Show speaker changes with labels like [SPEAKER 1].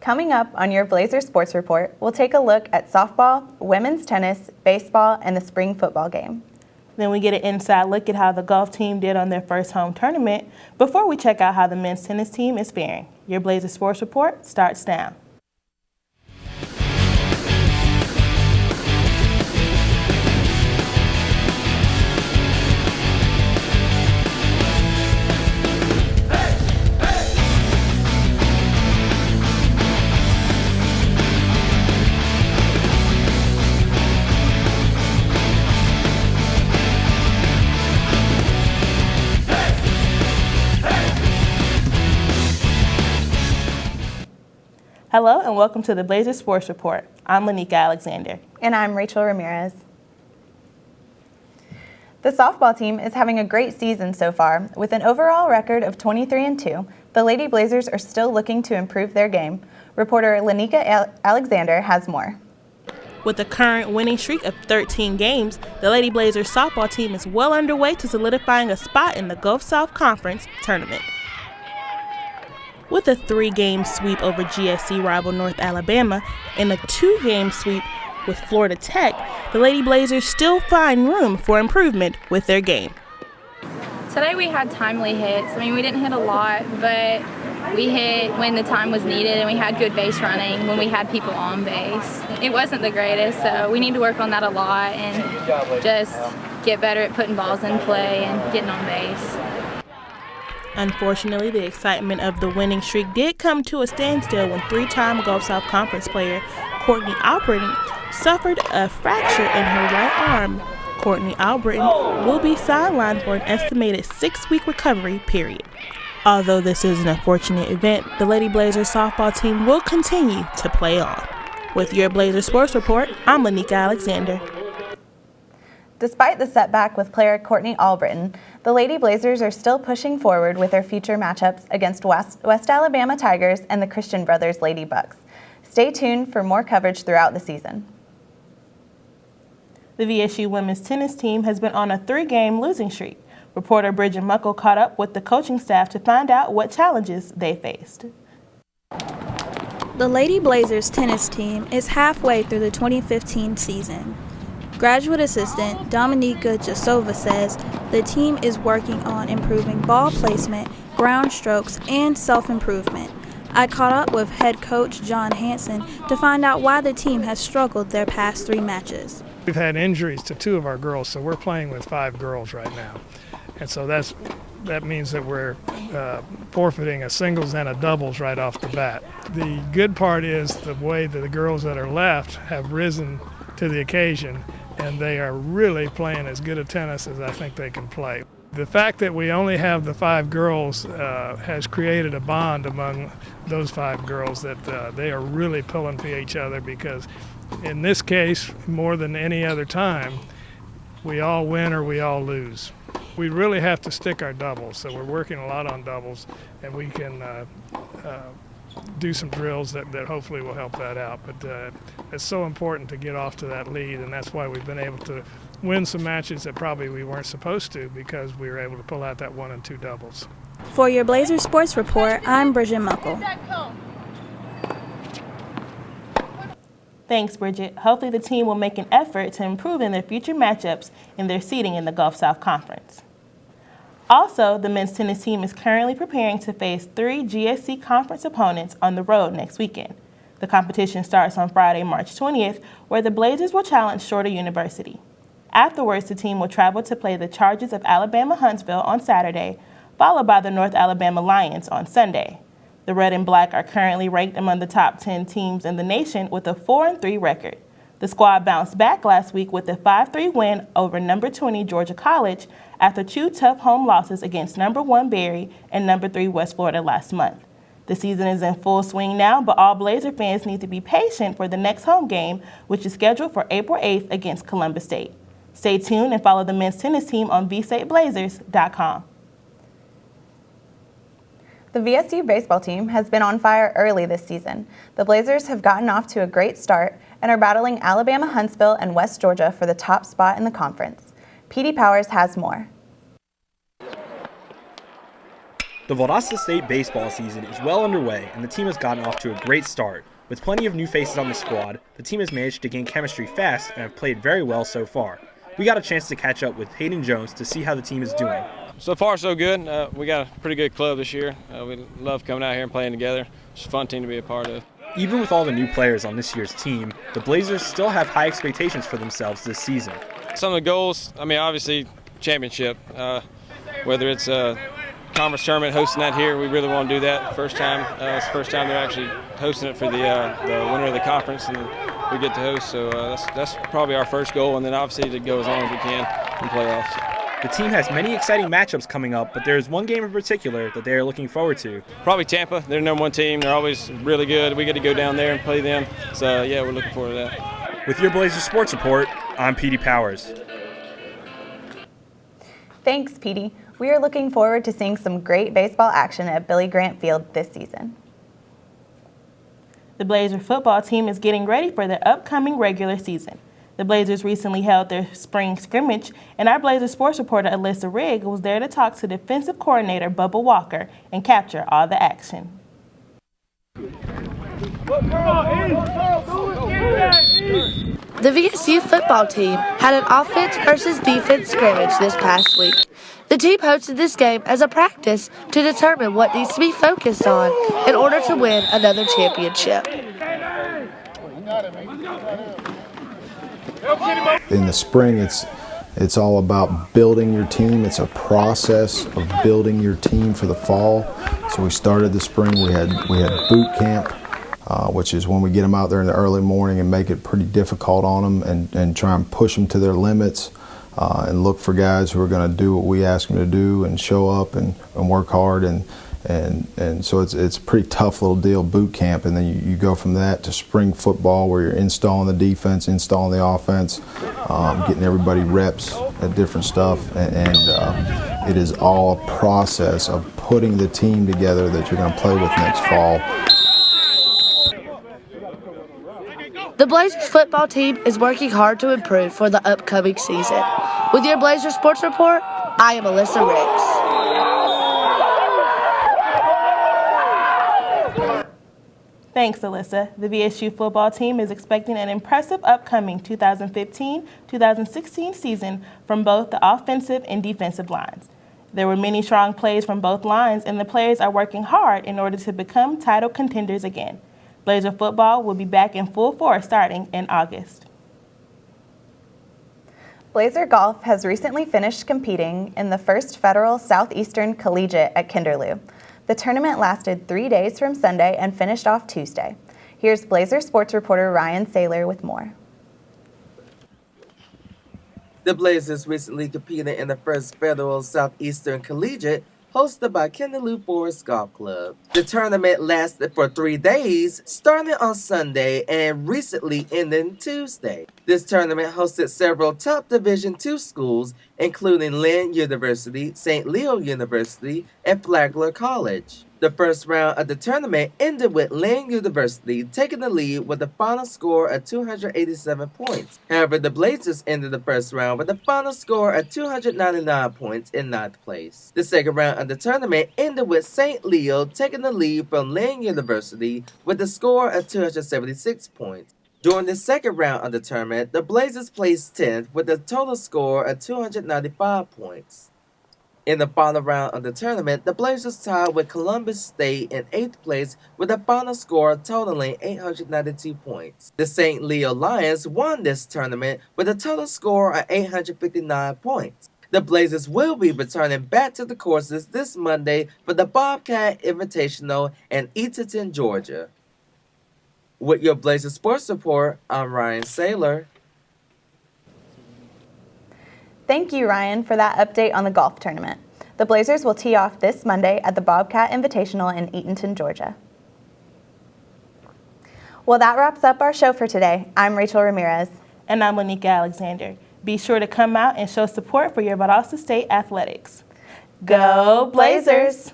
[SPEAKER 1] Coming up on your Blazers Sports Report, we'll take a look at softball, women's tennis, baseball, and the spring football game.
[SPEAKER 2] Then we get an inside look at how the golf team did on their first home tournament before we check out how the men's tennis team is faring. Your Blazers Sports Report starts now. Hello and welcome to the Blazers Sports Report. I'm Lanika Alexander.
[SPEAKER 1] And I'm Rachel Ramirez. The softball team is having a great season so far. With an overall record of 23-2, the Lady Blazers are still looking to improve their game. Reporter Lanika Alexander has more.
[SPEAKER 2] With a current winning streak of 13 games, the Lady Blazers softball team is well underway to solidifying a spot in the Gulf South Conference tournament. With a 3-game sweep over GSC rival North Alabama and a 2-game sweep with Florida Tech, the Lady Blazers still find room for improvement with their game.
[SPEAKER 3] Today we had timely hits. We didn't hit a lot, but we hit when the time was needed, and we had good base running when we had people on base. It wasn't the greatest, so we need to work on that a lot and just get better at putting balls in play and getting on base.
[SPEAKER 2] Unfortunately, the excitement of the winning streak did come to a standstill when 3-time Gulf South Conference player Courtney Albritton suffered a fracture in her right arm. Courtney Albritton will be sidelined for an estimated 6-week recovery period. Although this is an unfortunate event, the Lady Blazers softball team will continue to play on. With your Blazers Sports Report, I'm Lanika Alexander.
[SPEAKER 1] Despite the setback with player Courtney Albritton, the Lady Blazers are still pushing forward with their future matchups against West Alabama Tigers and the Christian Brothers Lady Bucks. Stay tuned for more coverage throughout the season.
[SPEAKER 2] The VSU women's tennis team has been on a 3-game losing streak. Reporter Bridget Muckle caught up with the coaching staff to find out what challenges they faced.
[SPEAKER 4] The Lady Blazers tennis team is halfway through the 2015 season. Graduate assistant Dominika Jasova says the team is working on improving ball placement, ground strokes, and self-improvement. I caught up with head coach John Hansen to find out why the team has struggled their past 3 matches.
[SPEAKER 5] We've had injuries to 2 of our girls, so we're playing with 5 girls right now. And so that means that we're forfeiting a singles and a doubles right off the bat. The good part is the way that the girls that are left have risen to the occasion, and they are really playing as good a tennis as I think they can play. The fact that we only have the 5 girls has created a bond among those 5 girls that they are really pulling for each other, because in this case, more than any other time, we all win or we all lose. We really have to stick our doubles, so we're working a lot on doubles, and we can do some drills that hopefully will help that out. But it's so important to get off to that lead, and that's why we've been able to win some matches that probably we weren't supposed to, because we were able to pull out that 1 and 2 doubles.
[SPEAKER 4] For your Blazers Sports Report, I'm Bridget Muckle.
[SPEAKER 2] Thanks, Bridget. Hopefully the team will make an effort to improve in their future matchups and their seeding in the Gulf South Conference. Also, the men's tennis team is currently preparing to face 3 GSC conference opponents on the road next weekend. The competition starts on Friday, March 20th, where the Blazers will challenge Shorter University. Afterwards, the team will travel to play the Chargers of Alabama Huntsville on Saturday, followed by the North Alabama Lions on Sunday. The Red and Black are currently ranked among the top 10 teams in the nation with a 4-3 record. The squad bounced back last week with a 5-3 win over number 20 Georgia College after 2 tough home losses against number 1 Berry and number 3 West Florida last month. The season is in full swing now, but all Blazer fans need to be patient for the next home game, which is scheduled for April 8th against Columbus State. Stay tuned and follow the men's tennis team on vstateblazers.com.
[SPEAKER 1] The VSU baseball team has been on fire early this season. The Blazers have gotten off to a great start and are battling Alabama Huntsville and West Georgia for the top spot in the conference. Petey Powers has more.
[SPEAKER 6] The Valdosta State baseball season is well underway, and the team has gotten off to a great start. With plenty of new faces on the squad, the team has managed to gain chemistry fast and have played very well so far. We got a chance to catch up with Hayden Jones to see how the team is doing.
[SPEAKER 7] So far, so good. We got a pretty good club this year. We love coming out here and playing together. It's a fun team to be a part of.
[SPEAKER 6] Even with all the new players on this year's team, the Blazers still have high expectations for themselves this season.
[SPEAKER 7] Some of the goals, obviously championship. Whether it's a conference tournament, hosting that here, we really want to do that. First time, it's the first time they're actually hosting it for the winner of the conference, and we get to host. So that's probably our first goal, and then obviously to go as long as we can in playoffs.
[SPEAKER 6] The team has many exciting matchups coming up, but there is one game in particular that they are looking forward to.
[SPEAKER 7] Probably Tampa. They're the #1 team. They're always really good. We get to go down there and play them. So, yeah, we're looking forward to that.
[SPEAKER 6] With your Blazers Sports Report, I'm Petey Powers.
[SPEAKER 1] Thanks, Petey. We are looking forward to seeing some great baseball action at Billy Grant Field this season.
[SPEAKER 2] The Blazer football team is getting ready for their upcoming regular season. The Blazers recently held their spring scrimmage, and our Blazer sports reporter Alyssa Rigg was there to talk to defensive coordinator Bubba Walker and capture all the action.
[SPEAKER 8] The VSU football team had an offense versus defense scrimmage this past week. The team hosted this game as a practice to determine what needs to be focused on in order to win another championship.
[SPEAKER 9] In the spring, it's all about building your team. It's a process of building your team for the fall. So we started the spring. We had boot camp, which is when we get them out there in the early morning and make it pretty difficult on them and try and push them to their limits and look for guys who are going to do what we ask them to do and show up and work hard and so it's a pretty tough little deal, boot camp, and then you go from that to spring football where you're installing the defense, installing the offense, getting everybody reps at different stuff, and it is all a process of putting the team together that you're going to play with next fall.
[SPEAKER 8] The Blazers football team is working hard to improve for the upcoming season. With your Blazers Sports Report, I am Alyssa Riggs.
[SPEAKER 2] Thanks, Alyssa. The VSU football team is expecting an impressive upcoming 2015-2016 season from both the offensive and defensive lines. There were many strong plays from both lines, and the players are working hard in order to become title contenders again. Blazer football will be back in full force starting in August.
[SPEAKER 1] Blazer Golf has recently finished competing in the first Federal Southeastern Collegiate at Kinderloo. The tournament lasted 3 days from Sunday and finished off Tuesday. Here's Blazer sports reporter Ryan Saylor with more.
[SPEAKER 10] The Blazers recently competed in the first Federal Southeastern Collegiate hosted by Kinderloo Forest Golf Club. The tournament lasted for 3 days, starting on Sunday and recently ending Tuesday. This tournament hosted several top Division II schools, including Lynn University, St. Leo University, and Flagler College. The first round of the tournament ended with Lynn University taking the lead with a final score of 287 points. However, the Blazers ended the first round with a final score of 299 points in 9th place. The second round of the tournament ended with St. Leo taking the lead from Lynn University with a score of 276 points. During the second round of the tournament, the Blazers placed 10th with a total score of 295 points. In the final round of the tournament, the Blazers tied with Columbus State in 8th place with a final score totaling 892 points. The St. Leo Lions won this tournament with a total score of 859 points. The Blazers will be returning back to the courses this Monday for the Bobcat Invitational in Eatonton, Georgia. With your Blazers Sports Report, I'm Ryan Saylor.
[SPEAKER 1] Thank you, Ryan, for that update on the golf tournament. The Blazers will tee off this Monday at the Bobcat Invitational in Eatonton, Georgia. Well, that wraps up our show for today. I'm Rachel Ramirez.
[SPEAKER 2] And I'm Lanika Alexander. Be sure to come out and show support for your Valdosta State athletics. Go Blazers!